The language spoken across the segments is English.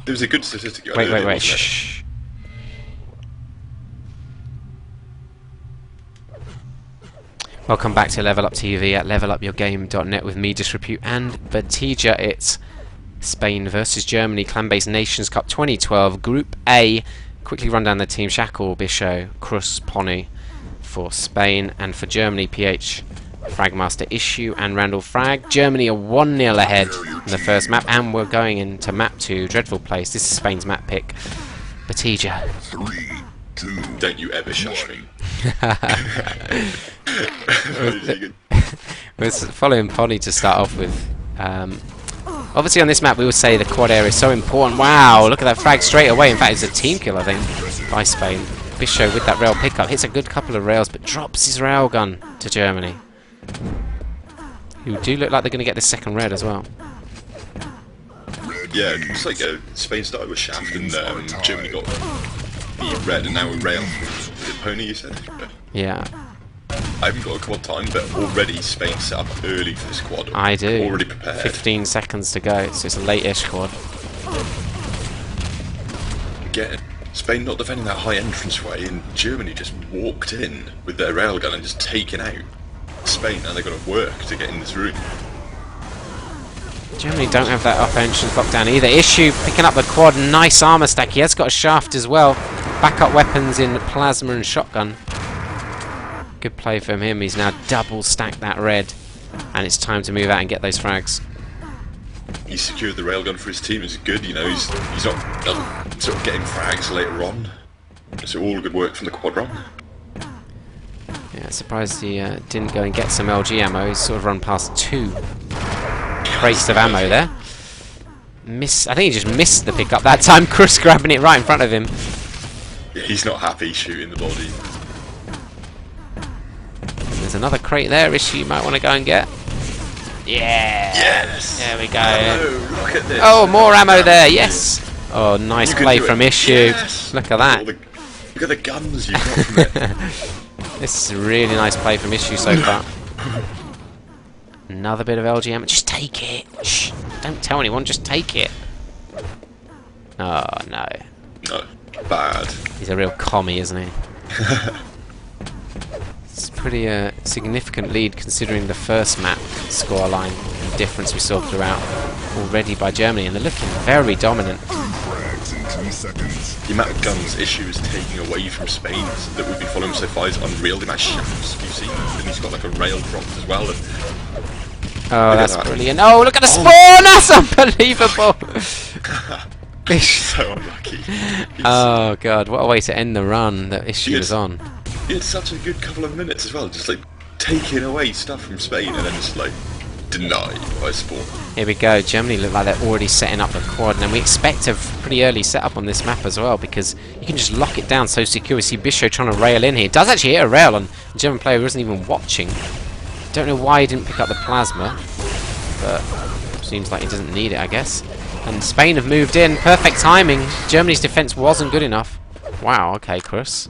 There was a good statistic. Wait. Shh. Welcome back to Level Up TV at levelupyourgame.net with me, Disrepute, and Batija. It's Spain versus Germany, ClanBase Nations Cup 2012, Group A. Quickly run down the team. Shackle, Bisho, Krus, Pony for Spain, and for Germany, PH, Fragmaster, Issue, and Randall Frag. Germany are 1-0 ahead in the first map, and we're going into map 2, Dreadful Place. This is Spain's map pick. Batija. 3, 2. Don't you ever shush me. We're following Pony to start off with. Obviously on this map we would say the quad area is so important. Wow, look at that frag straight away. In fact, it's a team kill, I think, by Spain. Bisho with that rail pickup hits a good couple of rails, but drops his railgun to Germany, who do look like they're going to get the second red as well. Yeah, it's like Spain started with shaft and Germany got the red, and now with rail. Is it Pony, you said? Yeah. I haven't got a quad time, but already Spain set up early for this quad. I do. Already prepared. 15 seconds to go, so it's a late-ish quad. Again, Spain not defending that high entranceway, and Germany just walked in with their railgun and just taken out Spain. Now they've got to work to get in this room. Germany don't have that upper entrance locked down either. Issue picking up the quad, nice armor stack. He has got a shaft as well. Backup weapons in plasma and shotgun. Good play from him. He's now double stacked that red, and it's time to move out and get those frags. He secured the railgun for his team. It's good, you know. He's not sort of getting frags later on. So all good work from the quad run. Yeah, surprised he didn't go and get some LG ammo. He's sort of run past 2 crates of ammo there. I think he just missed the pickup that time. Chris grabbing it right in front of him. Yeah, he's not happy shooting the body. There's another crate there. Issue you might want to go and get. Yeah. Yes. There we go. Oh, look at this. Oh, more ammo there. Yes. Oh, nice play from Issue. Yes. Look at that. Look at the guns you've got from it. This is a really nice play from Issue so far. Another bit of LG ammo. Just take it. Shh. Don't tell anyone. Just take it. Oh, no. No. Bad. He's a real commie, isn't he? It's pretty significant lead considering the first map scoreline and difference we saw throughout already by Germany, and they're looking very dominant. The amount of guns Issue is taking away from Spain that we've been following so far is unreal. The amount of shafts you've seen, and he's got like a rail drop as well. And oh, that's brilliant. Oh, look at the spawn! That's unbelievable! So unlucky. Oh god, what a way to end the run that Issue was on. He had such a good couple of minutes as well, just like taking away stuff from Spain and then just like denied by spawn. Here we go. Germany look like they're already setting up the quad, and we expect a pretty early setup on this map as well, because you can just lock it down so secure. We see Bisho trying to rail in here. It does actually hit a rail on the German player who wasn't even watching. Don't know why he didn't pick up the plasma, but seems like he doesn't need it, I guess. And Spain have moved in. Perfect timing. Germany's defense wasn't good enough. Wow, okay, Chris.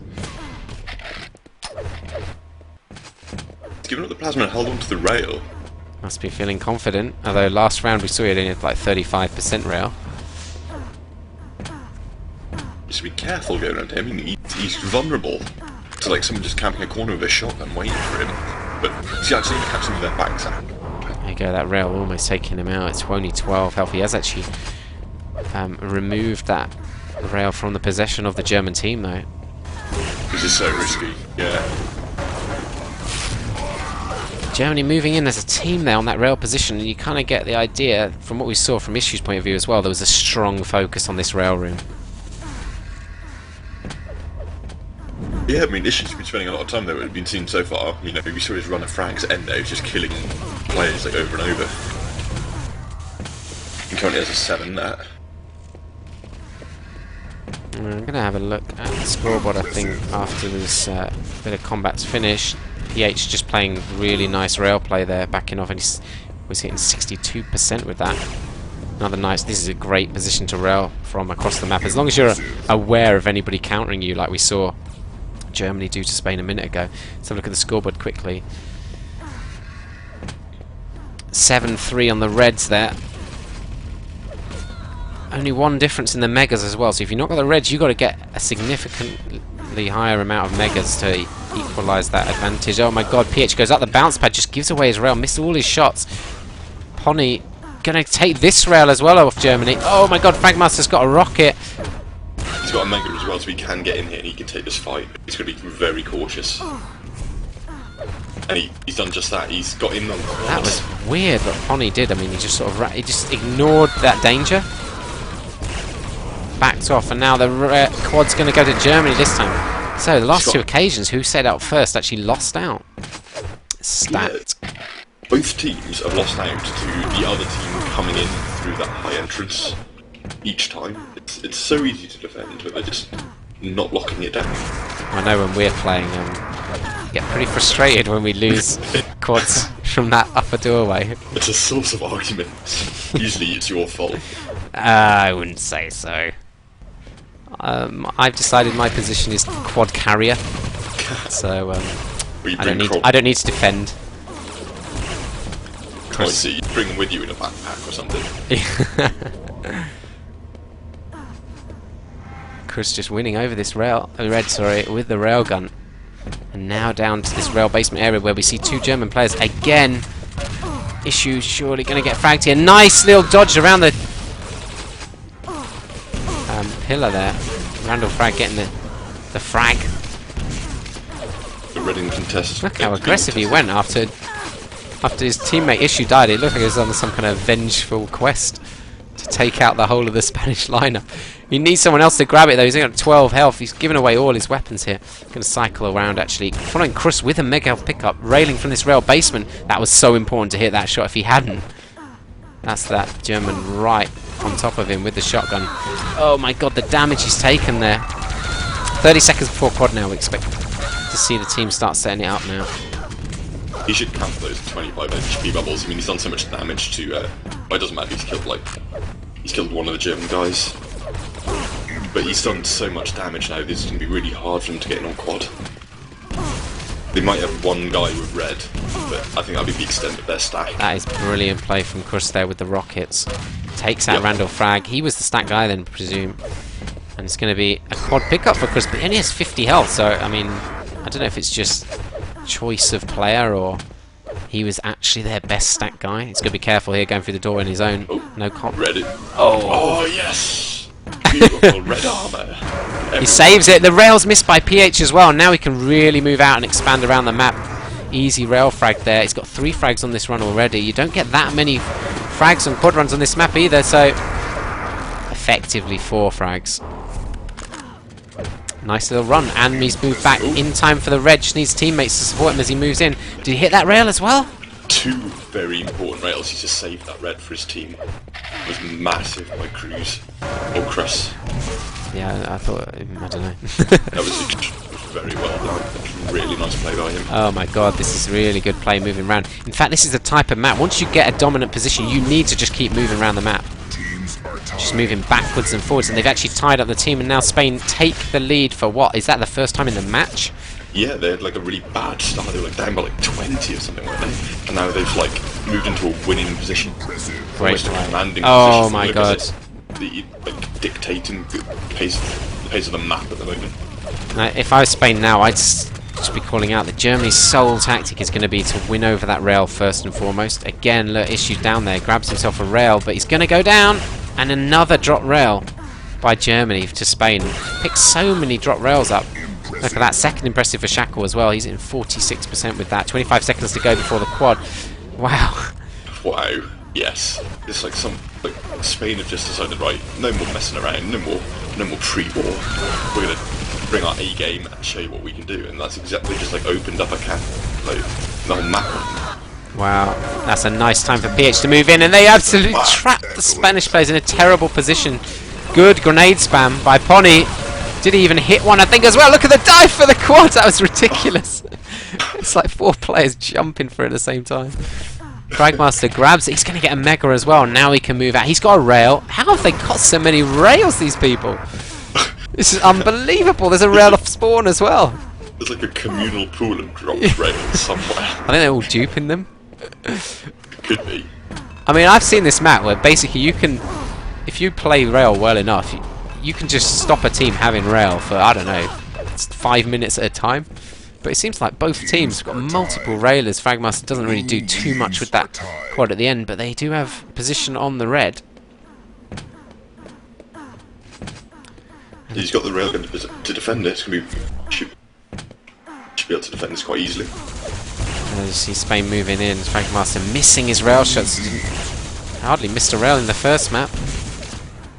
He's given up the plasma and held onto the rail. Must be feeling confident. Although last round we saw it in like 35% rail. Just be careful going around him. I mean, he's vulnerable to like someone just camping a corner with a shotgun waiting for him. But he's actually catching with their backs out. There you go, that rail almost taking him out. It's only 12 health. He has actually removed that rail from the possession of the German team, though. This is so risky, yeah. Germany moving in as a team there on that rail position, and you kind of get the idea from what we saw from Issue's point of view as well. There was a strong focus on this rail room. Yeah, I mean, Issue's been spending a lot of time there. We've been seeing so far. You know, we saw his run of frags at Endo, just killing players like over and over. He currently has a 7 there. I'm going to have a look at the scoreboard, I think, after this bit of combat's finished. PH just playing really nice rail play there, backing off, and he was hitting 62% with that. Another nice, this is a great position to rail from across the map, as long as you're aware of anybody countering you, like we saw Germany do to Spain a minute ago. Let's have a look at the scoreboard quickly. 7-3 on the Reds there. only one difference in the megas as well. So if you've not got the reds, you've got to get a significantly higher amount of megas to equalise that advantage. Oh my god, PH goes up the bounce pad, just gives away his rail, missed all his shots. Pony going to take this rail as well off Germany. Oh my god, Fragmaster's got a rocket. He's got a mega as well, so he can get in here and he can take this fight. He's going to be very cautious. And he's done just that. He's got in on the quad. That was weird what Pony did. I mean, he just sort of he just ignored that danger. Backed off, and now the quad's going to go to Germany this time. So the last two occasions, who set out first actually lost out. Stat. Yeah, both teams have lost out to the other team coming in through that high entrance each time. It's so easy to defend, but they're just not locking it down. I know when we're playing, get pretty frustrated when we lose quads from that upper doorway. It's a source of argument. Usually it's your fault. I wouldn't say so. I've decided my position is quad carrier, so I don't need to defend. I see. You bring them with you in a backpack or something. Chris just winning over this red, with the railgun. And now down to this rail basement area where we see two German players again. Issue surely going to get fragged here. Nice little dodge around the pillar there. Randall Frag getting the frag. The Reading contest. Look how aggressive he went after his teammate Issue died. It looked like he was on some kind of vengeful quest to take out the whole of the Spanish lineup. He needs someone else to grab it though. He's got 12 health. He's given away all his weapons here. Going to cycle around actually. Following Krus with a mega health pickup. Railing from this rail basement. That was so important to hit that shot. If he hadn't, that's that German right on top of him with the shotgun. Oh my god, the damage he's taken there. 30 seconds before quad now. We expect to see the team start setting it up now. He should count those 25 HP bubbles. I mean, he's done so much damage to... well, it doesn't matter if he's killed one of the German guys. But he's done so much damage now, this is going to be really hard for him to get in on quad. They might have one guy with red, but I think that'll be the extent of their stack. That is brilliant play from Krus there with the rockets. Takes out Randall Frag. He was the stack guy then, I presume. And it's going to be a quad pickup for Krus, but he only has 50 health, so, I mean, I don't know if it's just choice of player or he was actually their best stack guy. He's going to be careful here going through the door in his own. Oh, no comp. Read it. Oh, yes! Beautiful red armor. He saves it. The rail's missed by PH as well. Now he can really move out and expand around the map. Easy rail frag there. He's got 3 frags on this run already. You don't get that many frags on quad runs on this map either, so effectively 4 frags. Nice little run, and he's moved back in time for the red. Just needs teammates to support him as he moves in. Did he hit that rail as well? 2 very important rails. He just saved that red for his team. It was massive by Cruz. Or Krus. Yeah, I thought, I don't know. That was very well done. Really nice play by him. Oh my god, this is really good play moving around. In fact, this is the type of map. Once you get a dominant position, you need to just keep moving around the map. Just moving backwards and forwards, and they've actually tied up the team, and now Spain take the lead for what? Is that the first time in the match? Yeah, they had like a really bad start. They were like down by like 20 or something, weren't they? And now they've like moved into a winning position. Great play. Oh my god. Like dictating the pace of the map at the moment. Now, if I was Spain now, I'd just be calling out that Germany's sole tactic is going to be to win over that rail first and foremost. Again, look, Issue down there, grabs himself a rail, but he's going to go down. And another drop rail by Germany to Spain. Picks so many drop rails up. Look at that, second impressive for Shackle as well. He's in 46% with that. 25 seconds to go before the quad. Wow. Wow. Yes. It's like Spain have just decided, right, no more messing around, no more pre-war. We're gonna bring our A game and show you what we can do, and that's exactly just like opened up a can, like the whole map. Wow, that's a nice time for PH to move in, and they absolutely trapped the Spanish players in a terrible position. Good grenade spam by Pony. Did he even hit one, I think, as well? Look at the dive for the quad! That was ridiculous. It's like 4 players jumping for it at the same time. Fragmaster grabs it. He's going to get a mega as well. Now he can move out. He's got a rail. How have they got so many rails, these people? This is unbelievable. There's a rail off spawn as well. There's like a communal pool of dropped rails somewhere. I think they're all duping them. Could be. I mean, I've seen this map where basically you can, if you play rail well enough, you can just stop a team having rail for, I don't know, 5 minutes at a time. But it seems like both teams have got multiple railers. Fragmaster doesn't really do too much with that quad at the end, but they do have position on the red. He's got the railgun to defend it. It's gonna be should be able to defend this quite easily. And you see Spain moving in. Fragmaster missing his rail shots. Hardly missed a rail in the first map.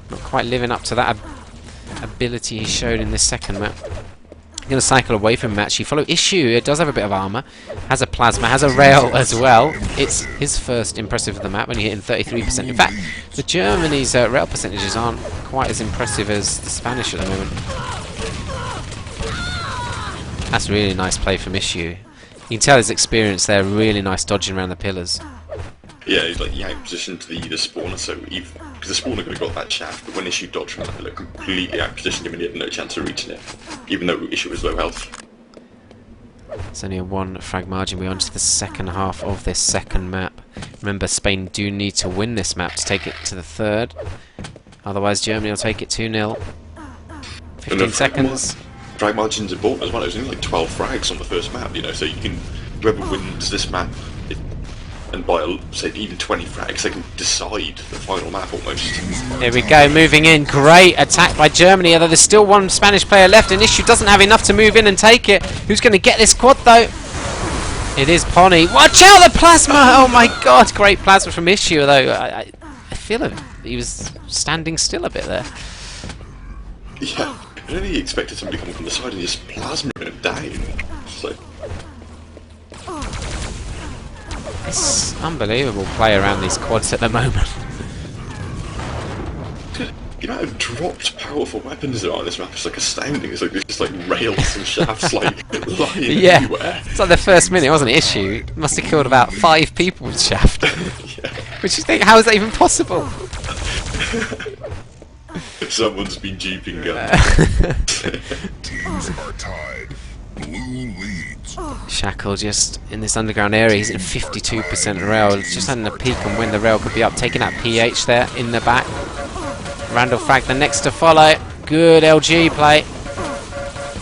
Not quite living up to that ability he showed in this second map. Going to cycle away from him actually. Follow Issue. It does have a bit of armor. Has a plasma. Has a rail as well. It's his first impressive of the map when he hit in 33%. In fact, the Germany's rail percentages aren't quite as impressive as the Spanish at the moment. That's really nice play from Issue. You can tell his experience there. Really nice dodging around the pillars. Yeah, he's like out positioned to the spawner, so because the spawner could have got that shaft, but when Issue dodged from that pillar, completely out positioned him and he had no chance of reaching it, even though Issue was low health. It's only a 1 frag margin. We're on to the second half of this second map. Remember, Spain do need to win this map to take it to the third. Otherwise, Germany will take it 2-0. 15 seconds. Frag margin's important as well. It was only like 12 frags on the first map, you know, so you can, whoever wins this map, and by, say, even 20 frags, they can decide the final map almost. Here we go, moving in. Great attack by Germany, although there's still one Spanish player left, and Issue doesn't have enough to move in and take it. Who's going to get this quad, though? It is Pony. Watch out, the plasma! Oh my god, great plasma from Issue, although I feel like he was standing still a bit there. Yeah, I don't think he expected somebody coming from the side and just plasma him down. So. It's unbelievable play around these quads at the moment. The amount of dropped powerful weapons there are on this map is like astounding. It's like there's just like rails and shafts like lying everywhere. It's like the first minute, wasn't it? Issue must have killed about 5 people with shaft. Yeah. Which you think, how is that even possible? Someone's been duping guns. Teams are tied. Blue leads. Shackle just in this underground area. He's at 52% rail. Just having a peek on when the rail could be up. Taking out PH there in the back. Randall Frag the next to follow. Good LG play.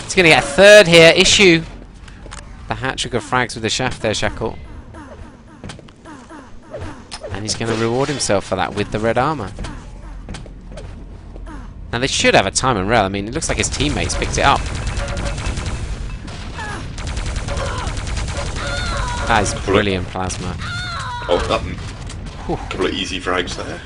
He's going to get a third here. Issue. The hat-trick of frags with the shaft there, Shackle. And he's going to reward himself for that with the red armor. Now they should have a time on rail. I mean, it looks like his teammates picked it up. That is brilliant plasma. Oh, that couple of easy frags there.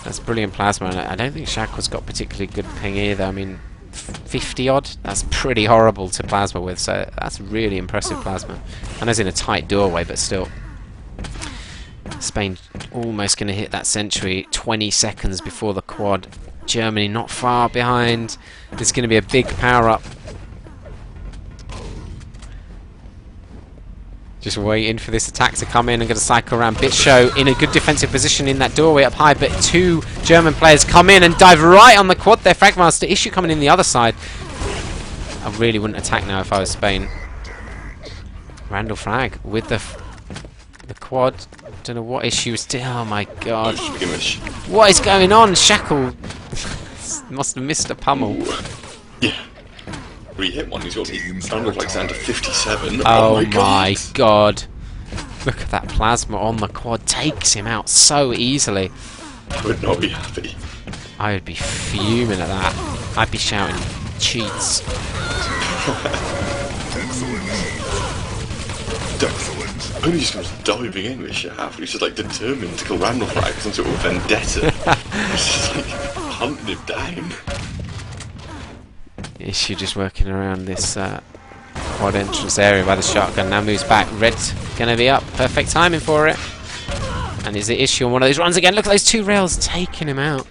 That's brilliant plasma, and I don't think Shackle's got particularly good ping either. I mean, 50 odd. That's pretty horrible to plasma with. So that's really impressive plasma. I know it's in a tight doorway, but still. Spain almost going to hit that century 20 seconds before the quad. Germany not far behind. There's going to be a big power up. Just waiting for this attack to come in and going to cycle around. Bitshow in a good defensive position in that doorway up high, but 2 German players come in and dive right on the quad there. Fragmaster. Issue coming in the other side. I really wouldn't attack now if I was Spain. Randall Frag with the quad. Don't know what Issue is. Oh my god. What is going on? Shackle must have missed a pummel. Ooh. Yeah. He hit one, he's got Randall Frag's down to 57. Oh my god. Look at that plasma on the quad. Takes him out so easily. I would not be happy. I would be fuming at that. I'd be shouting cheats. Only just comes diving in with shaft. He's just like determined to kill Randall Frag, some sort of vendetta. He's just like hunting him down. Issue just working around this quad entrance area by the shotgun. Now moves back. Red's gonna be up. Perfect timing for it. And is the Issue on one of those runs again? Look at those 2 rails taking him out.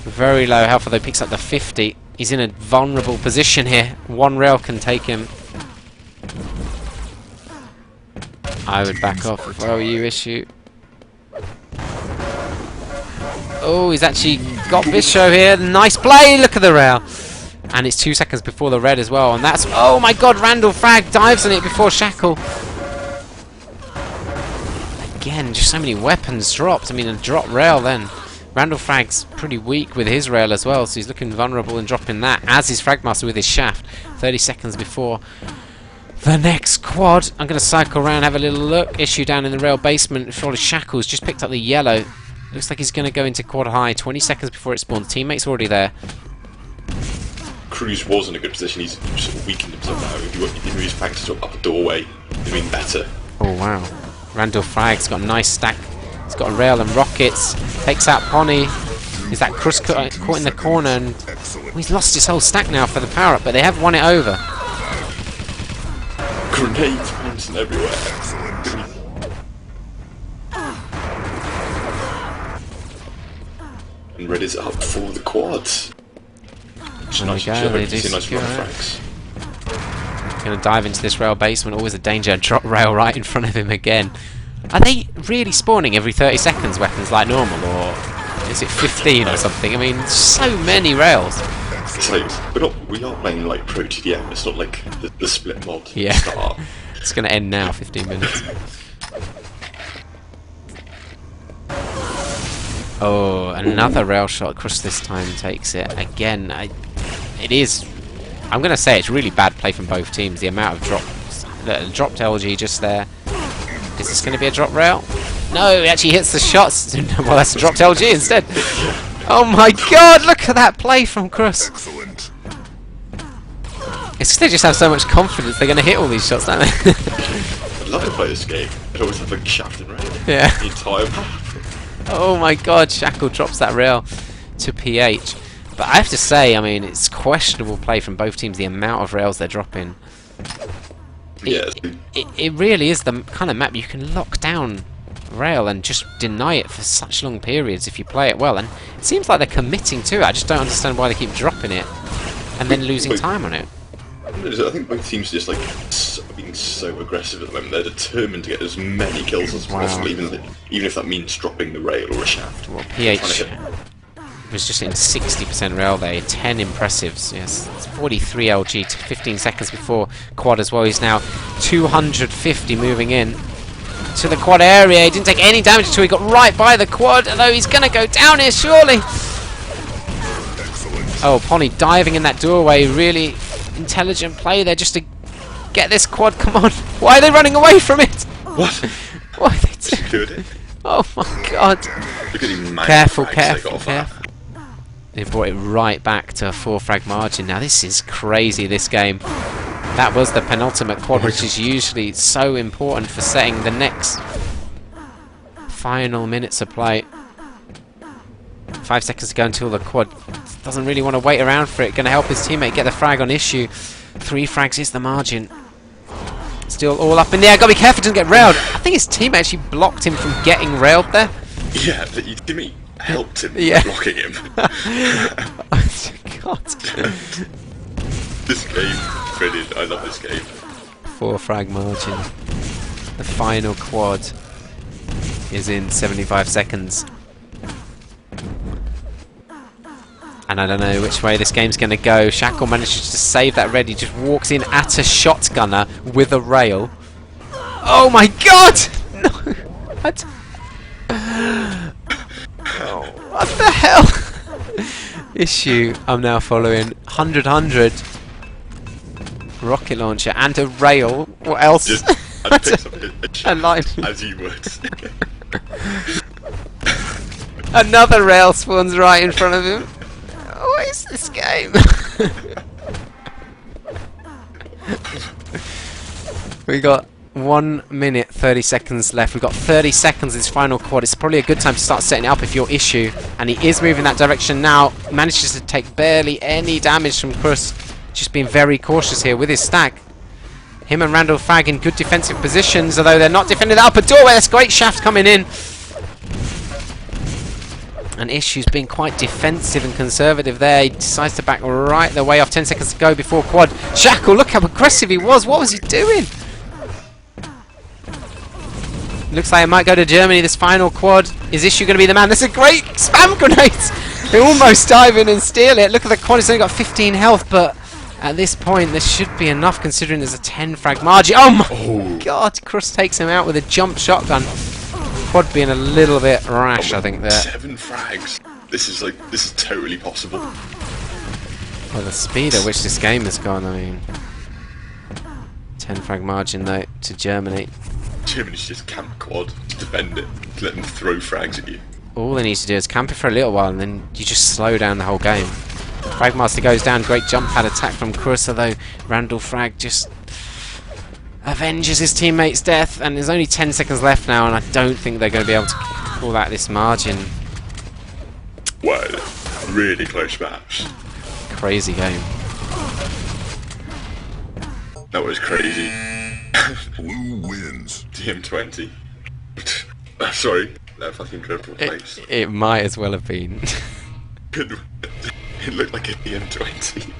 Very low health, although picks up the 50. He's in a vulnerable position here. 1 rail can take him. I would back off if I were you, Issue. Oh, he's actually got Bitshow here. Nice play. Look at the rail. And it's 2 seconds before the red as well. And that's... Oh my god, Randall Frag dives on it before Shackle. again, just so many weapons dropped. I mean, a drop rail then. Randall Frag's pretty weak with his rail as well, so he's looking vulnerable and dropping that, as is Fragmaster with his shaft. 30 seconds before the next quad. I'm going to cycle around, have a little look. Issue down in the rail basement. Surely Shackle's just picked up the yellow. Looks like he's going to go into quad high. 20 seconds before it spawns. Teammates already there. Cruz was in a good position. He's sort of weakened himself now. If he moves back to up a doorway, it'd been better. Oh wow. Randall Frag's got a nice stack. He's got a rail and rockets. Takes out Pony. Is that Cruz caught in the corner? And he's lost his whole stack now for the power up, but they have won it over. Grenades bouncing everywhere. And Red is up for the quads. Just nice and they do nice run secure it. frags. Going to dive into this rail basement. Always a danger. Drop rail right in front of him again. Are they really spawning every 30 seconds weapons like normal, or is it 15 or something? I mean, so many rails. It's like we are playing like pro TDM. It's not like the split mod. Yeah. Start. It's going to end now. 15 minutes. Oh, another rail shot. Cruz this time takes it again. It is. I'm going to say it's really bad play from both teams. The amount of drops, dropped LG just there. Is this going to be a drop rail? No, it actually hits the shots. Well, that's a dropped LG instead. Oh my god, look at that play from Cruz. Excellent. It's 'cause they just have so much confidence they're going to hit all these shots, don't they? I'd love to play this game. I'd always have like shaft and rail. Yeah. The entire map. Oh my god, Shackle drops that rail to PH. But I have to say, I mean, it's questionable play from both teams, the amount of rails they're dropping. Yeah. It really is the kind of map you can lock down rail and just deny it for such long periods if you play it well. And it seems like they're committing to it. I just don't understand why they keep dropping it and then losing time on it. I think both teams are just like being so aggressive at the moment. They're determined to get as many kills as possible, even if that means dropping the rail or a shaft. Well, PH was just in 60% rail there, 10 impressives. Yes, it's 43 LG to 15 seconds before quad as well. He's now 250 moving in to the quad area. He didn't take any damage until he got right by the quad, although he's going to go down here surely. Oh, Pony diving in that doorway. Really intelligent play there just to get this quad. Come on. Why are they running away from it? What? What are they doing? Oh my god. Look at him, Careful, careful, careful. They brought it right back to a 4 frag margin. Now this is crazy, this game. That was the penultimate quad, which is usually so important for setting the next final minutes of play. 5 seconds to go until the quad doesn't really want to wait around for it. Going to help his teammate get the frag on issue. 3 frags is the margin. Still all up in the air. Got to be careful, doesn't get railed. I think his teammate actually blocked him from getting railed there. Yeah, but his teammate helped him Yeah. blocking him. Oh god. This game, brilliant. I love this game. 4 frag margin. The final quad is in 75 seconds. And I don't know which way this game's going to go. Shackle manages to save that red. He just walks in at a shotgunner with a rail. Oh my god! No! What? Oh, what the hell? Issue. I'm now following 100 rocket launcher and a rail. What else? Just, I'd pick something, A line. as you would. Another rail spawns right in front of him. What is this game? We got 1 minute 30 seconds left. We've got 30 seconds in this final quad. It's probably a good time to start setting it up if you're Issue. And he is moving that direction now. Manages to take barely any damage from Cruz. Just being very cautious here with his stack. Him and Randall Fag in good defensive positions, although they're not defending the upper doorway. That's great shaft coming in. And Issue's being quite defensive and conservative there. He decides to back right the way off. 10 seconds to go before quad. Shackle, look how aggressive he was. What was he doing? Looks like it might go to Germany, this final quad. Is Issue going to be the man? This is a great spam grenade! They almost dive in and steal it. Look at the quad, it's only got 15 health, but at this point, there should be enough considering there's a 10 frag margin. Oh my god! Cruz takes him out with a jump shotgun. quad being a little bit rash, I think, there. 7 frags. This is totally possible. Well, the speed at which this game has gone, I mean... 10 frag margin, though, to Germany. Germany's just camp quad, just defend it, let them throw frags at you. All they need to do is camp it for a little while, and then you just slow down the whole game. Fragmaster goes down, great jump pad attack from Cruiser, though. Randall Frag just avenges his teammate's death, and there's only 10 seconds left now, and I don't think they're going to be able to pull out this margin. Wow, really close match. Crazy game. That was crazy. Blue wins. TM20. Sorry, that fucking dreadful face. It might as well have been. It looked like a TM20.